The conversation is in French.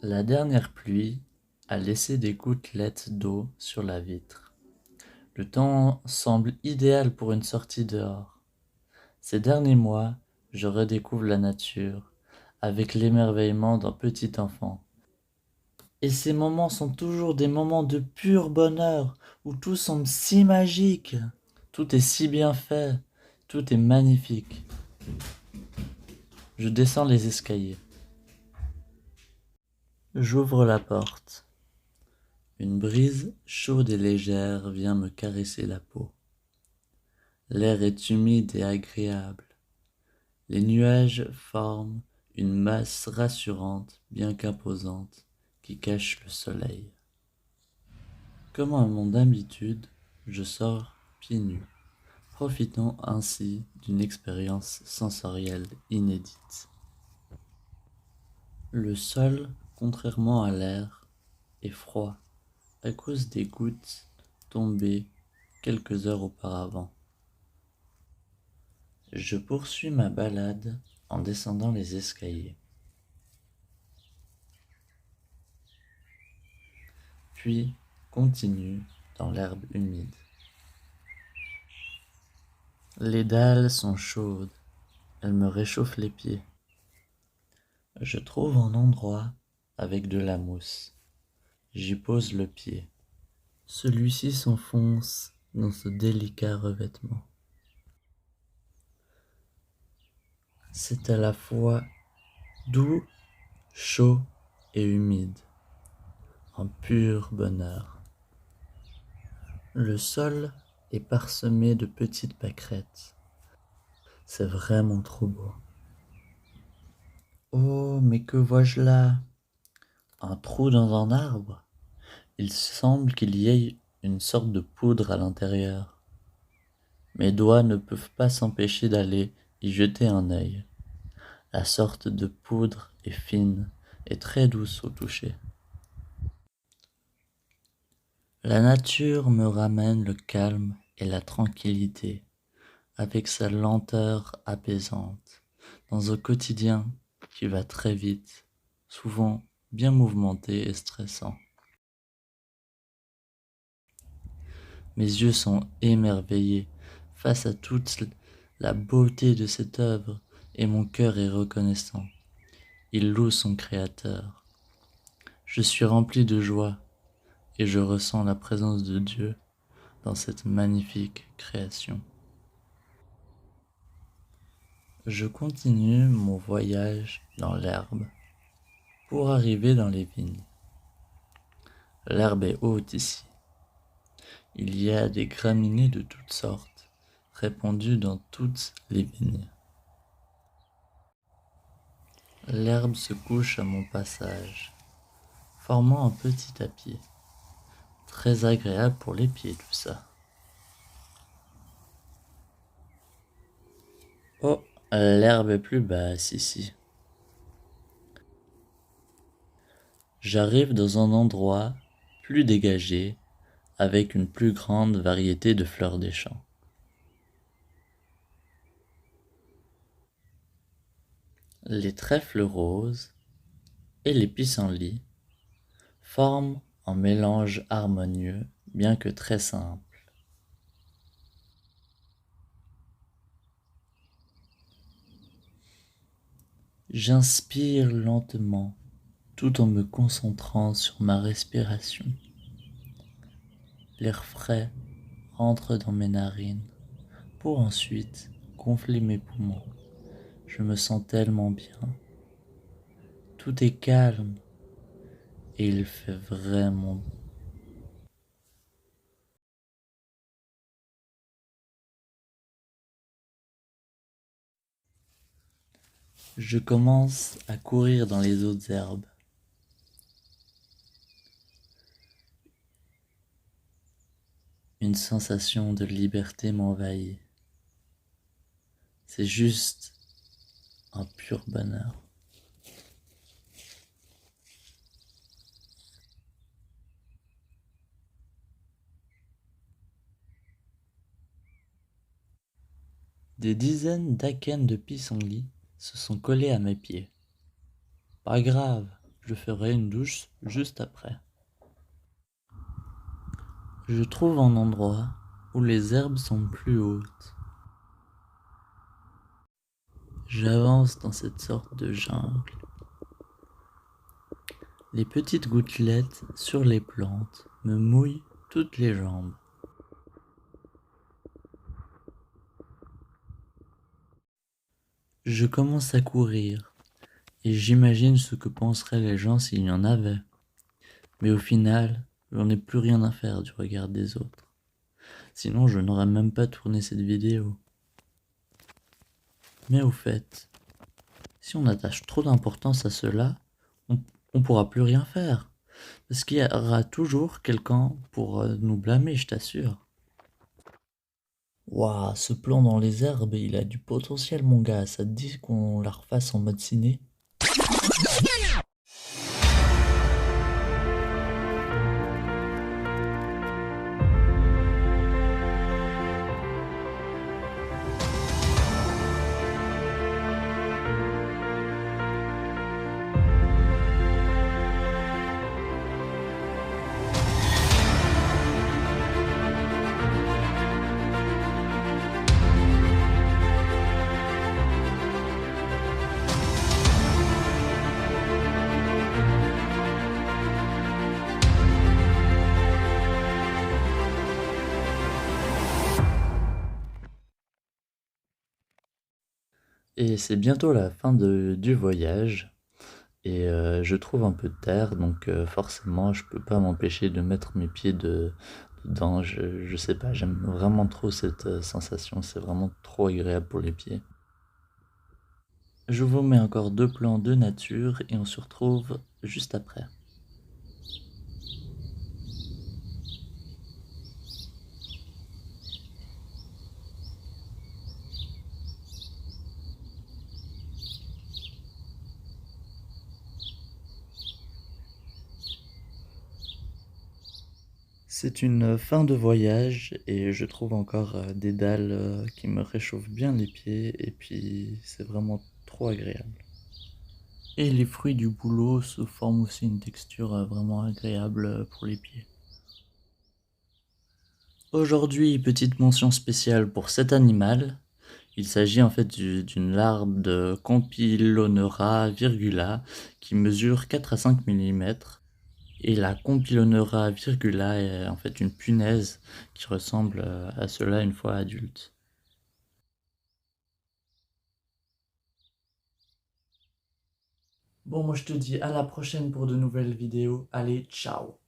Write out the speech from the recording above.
La dernière pluie a laissé des gouttelettes d'eau sur la vitre. Le temps semble idéal pour une sortie dehors. Ces derniers mois, je redécouvre la nature avec l'émerveillement d'un petit enfant. Et ces moments sont toujours des moments de pur bonheur où tout semble si magique. Tout est si bien fait, tout est magnifique. Je descends les escaliers. J'ouvre la porte. Une brise chaude et légère vient me caresser la peau. L'air est humide et agréable. Les nuages forment une masse rassurante, bien qu'imposante, qui cache le soleil. Comme à mon habitude, je sors pieds nus, profitant ainsi d'une expérience sensorielle inédite. Le sol, contrairement à l'air, est froid à cause des gouttes tombées quelques heures auparavant. Je poursuis ma balade en descendant les escaliers, puis continue dans l'herbe humide. Les dalles sont chaudes, elles me réchauffent les pieds. Je trouve un endroit avec de la mousse. J'y pose le pied. Celui-ci s'enfonce dans ce délicat revêtement. C'est à la fois doux, chaud et humide, un pur bonheur. Le sol est parsemé de petites pâquerettes. C'est vraiment trop beau. Oh, mais que vois-je là? Un trou dans un arbre. Il semble qu'il y ait une sorte de poudre à l'intérieur. Mes doigts ne peuvent pas s'empêcher d'aller y jeter un œil. La sorte de poudre est fine et très douce au toucher. La nature me ramène le calme et la tranquillité, avec sa lenteur apaisante, dans un quotidien qui va très vite, souvent bien mouvementé et stressant. Mes yeux sont émerveillés face à toute la beauté de cette œuvre et mon cœur est reconnaissant. Il loue son créateur. Je suis rempli de joie et je ressens la présence de Dieu dans cette magnifique création. Je continue mon voyage dans l'herbe pour arriver dans les vignes. L'herbe est haute ici. Il y a des graminées de toutes sortes, répandues dans toutes les vignes. L'herbe se couche à mon passage, formant un petit tapis. Très agréable pour les pieds tout ça. Oh, l'herbe est plus basse ici. J'arrive dans un endroit plus dégagé, avec une plus grande variété de fleurs des champs. Les trèfles roses et les pissenlits forment un mélange harmonieux, bien que très simple. J'inspire lentement, tout en me concentrant sur ma respiration. L'air frais rentre dans mes narines, pour ensuite gonfler mes poumons. Je me sens tellement bien. Tout est calme et il fait vraiment bon. Je commence à courir dans les hautes herbes. Une sensation de liberté m'envahit. C'est juste un pur bonheur. Des dizaines d'acènes de pissenlits se sont collés à mes pieds. Pas grave, je ferai une douche juste après. Je trouve un endroit où les herbes sont plus hautes. J'avance dans cette sorte de jungle. Les petites gouttelettes sur les plantes me mouillent toutes les jambes. Je commence à courir et j'imagine ce que penseraient les gens s'il y en avait. Mais au final, j'en ai plus rien à faire du regard des autres. Sinon, je n'aurais même pas tourné cette vidéo. Mais au fait, si on attache trop d'importance à cela, on pourra plus rien faire. Parce qu'il y aura toujours quelqu'un pour nous blâmer, je t'assure. Waouh, ce plan dans les herbes, il a du potentiel, mon gars. Ça te dit qu'on la refasse en mode ciné? Et c'est bientôt la fin du voyage. Et je trouve un peu de terre, donc forcément, je peux pas m'empêcher de mettre mes pieds dedans. Je sais pas, j'aime vraiment trop cette sensation. C'est vraiment trop agréable pour les pieds. Je vous mets encore 2 plans de nature et on se retrouve juste après. C'est une fin de voyage et je trouve encore des dalles qui me réchauffent bien les pieds et puis c'est vraiment trop agréable. Et les fruits du boulot se forment aussi une texture vraiment agréable pour les pieds. Aujourd'hui, petite mention spéciale pour cet animal. Il s'agit en fait d'une larve de Compylonera virgula qui mesure 4 à 5 mm. Et la Compylonera virgula est en fait une punaise qui ressemble à cela une fois adulte. Bon, moi je te dis à la prochaine pour de nouvelles vidéos. Allez, ciao!